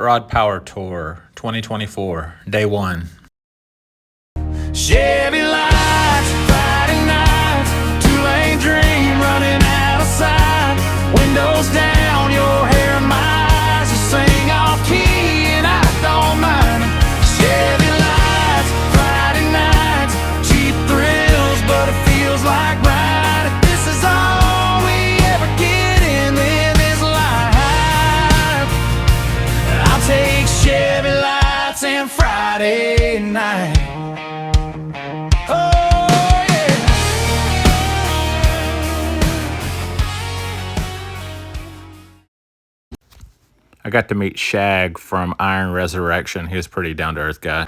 Rod Power Tour 2024, Day 1. Chevy lights, Friday nights, two-lane dream running out of sight. Windows down, your hair in my eyes, you sing off key and I don't mind. Chevy lights, Friday nights, cheap thrills, but it feels like right. If this is all we ever get in this life, I'll take Chevy lights and Friday night. I got to meet Shag from Iron Resurrection. He was a pretty down-to-earth guy.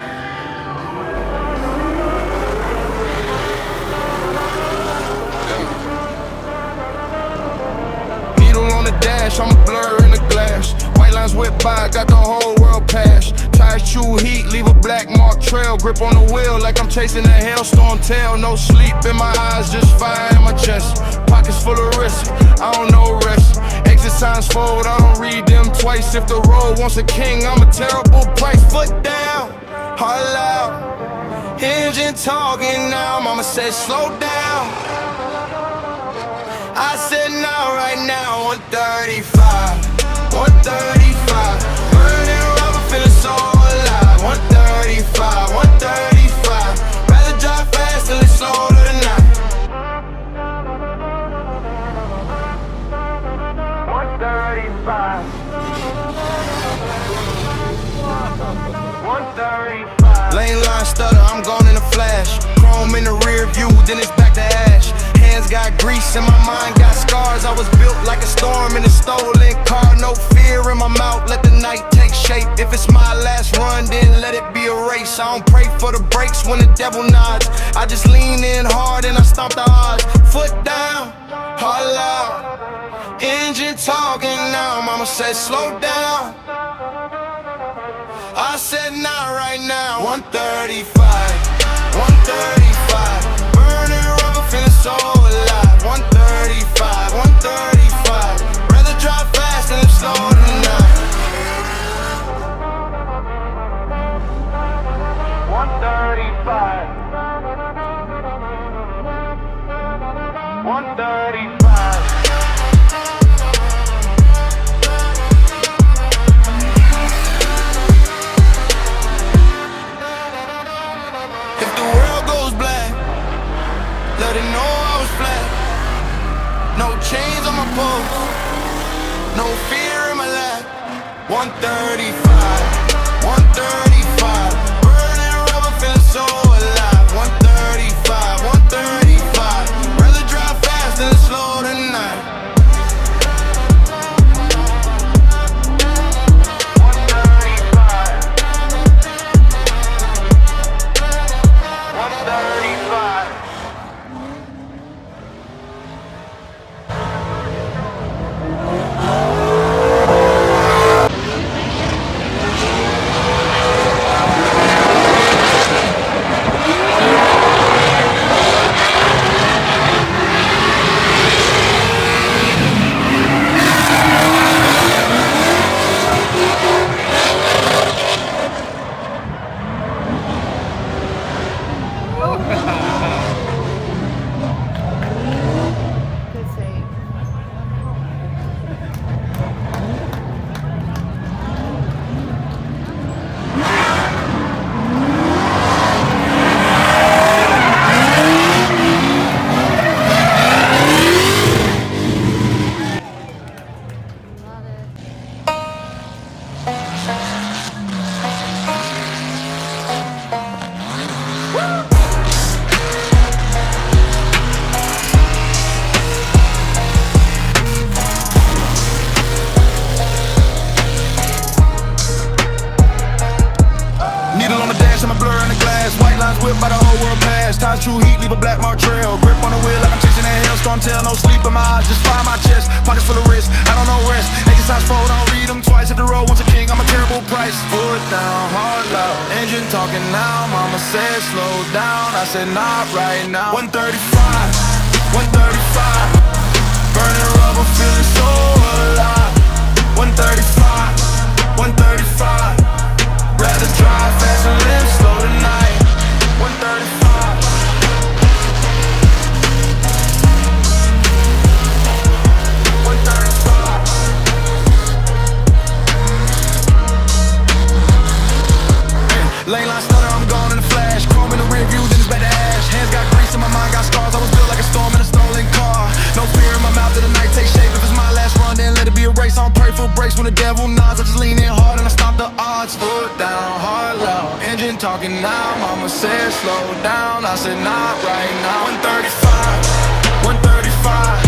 Needle on the dash, I'm a blur in the glass. White lines whip by, got the whole world past. Tires chew heat, leave a black mark trail. Grip on the wheel like I'm chasing a hailstorm tail. No sleep in my eyes, just fire in my chest. Pockets full of risk, I don't know rest. Exit signs fold, I don't read them twice. If the road wants a king, I'm a terrible price. Foot down, heart loud, engine talking now. Mama said slow down, I said now, right now. 135, 135, burning rubber, feeling so alive. 135, 135, rather drive fast than it's slow tonight. 135, 135. Lane line stutter, I'm gone in a flash. Chrome in the rear view, then it's back to ash. Hands got grease and my mind got scars. I was built like a storm in a stolen car. No fear in my mouth, let the night take shape. If it's my last run, then let it be a race. I don't pray for the brakes when the devil nods. I just lean in hard and I stomp the odds. Foot down, heart loud, engine talking now. Mama said slow down, I said not right now. 135, 135, burning rubber, feeling so alive. 135, 135, rather drive fast than live slow tonight. 135, 135. If the world goes black, let it know I was flat. No chains on my pulse, no fear in my lap. 135, 135, burning rubber, feeling so alive. 135, 135, rather drive fast than slow tonight. 135, 135. Whipped by the whole world past. Tires true heat, leave a black mark trail. Grip on the wheel like I'm chasing that hailstorm tail. No sleep in my eyes, just fire my chest. Pockets full of risk, I don't know rest. Exercise fold, I don't read them twice. If the road wants a king, I'm a terrible price. Foot down, heart loud, engine talking now. Mama said slow down, I said not right now. 135, 135, burning rubber, feeling so alive. 135, 135. 135. Rather drive fast and live slow tonight. 135. Lane line stutter, I'm gone in a flash. Chrome in the rear view, then it's back to ash. Hands got grease and my mind got scars. I was built like a storm in a stolen car. No fear in my mouth till the night takes shape. If it's my last run, then let it be a race. I don't pray for breaks when the devil nods. I just lean in hard and I stop the odds. Foot down, heart loud. Engine talking now. Mama said slow down. I said not right now. 135, 135.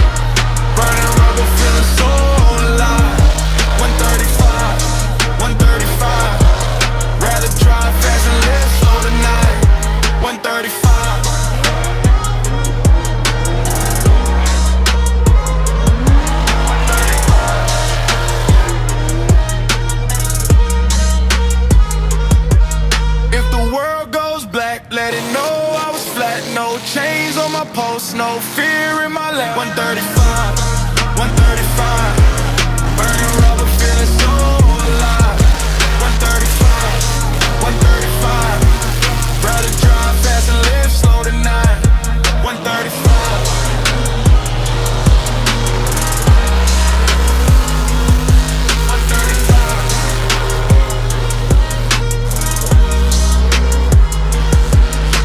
Burning rubber, feeling so alive. 135, 135. Rather drive fast and live slow tonight. 135. If the world goes black, let it know I was flat. No chains on my post, no fear in my lap. 135, 135. Burning rubber, feeling so alive. 135, 135. Rather drive fast and live slow tonight. 135.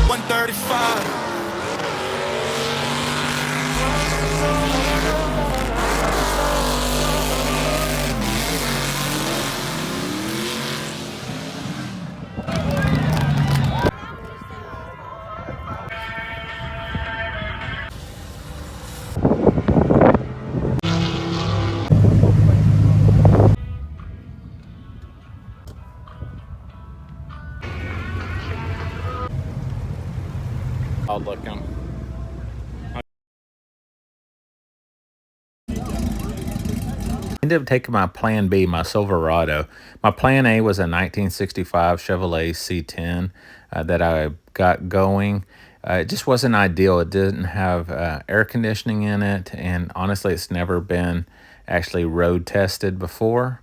135. I'll look him. Ended up taking my plan B, my Silverado. My plan A was a 1965 Chevrolet C10 that I got going. It just wasn't ideal. It didn't have air conditioning in it, and honestly, it's never been actually road tested before.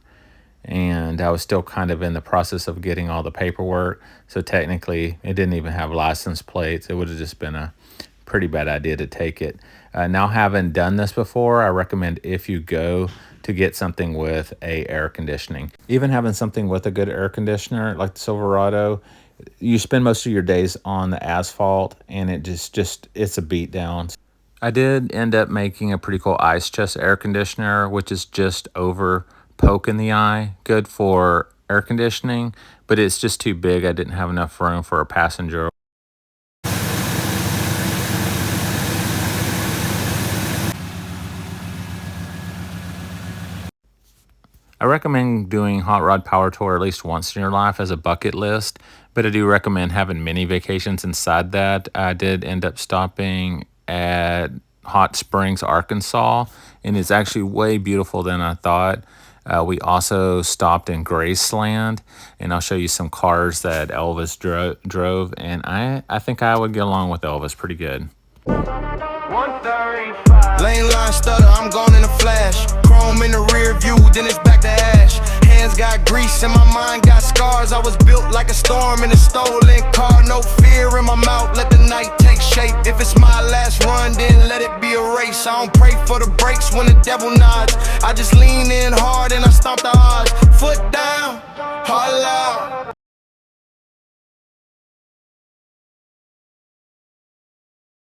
And I was still kind of in the process of getting all the paperwork. So technically, it didn't even have license plates. It would have just been a pretty bad idea to take it. Now, having done this before, I recommend if you go to get something with a air conditioning. Even having something with a good air conditioner like the Silverado, you spend most of your days on the asphalt, and it it's a beat down. I did end up making a pretty cool ice chest air conditioner, which is just over poke in the eye, good for air conditioning, but it's just too big. I didn't have enough room for a passenger. I recommend doing hot rod power tour at least once in your life as a bucket list, but I do recommend having mini vacations inside that. I did end up stopping at Hot Springs, Arkansas, and it's actually way beautiful than I thought. We also stopped in Graceland, and I'll show you some cars that Elvis drove, and I think I would get along with Elvis pretty good. 135. Lane line stutter, I'm gone in a flash. Chrome in the rear view, then it's back to ash. Hands got grease and my mind got scars. I was built like a storm in a stolen car. No fear in my mouth, let the night take shape. If it's my last run, then let it be a race. I don't pray for the breaks when the devil nods. I just lean in hard and I stomp the odds. Foot down, heart loud.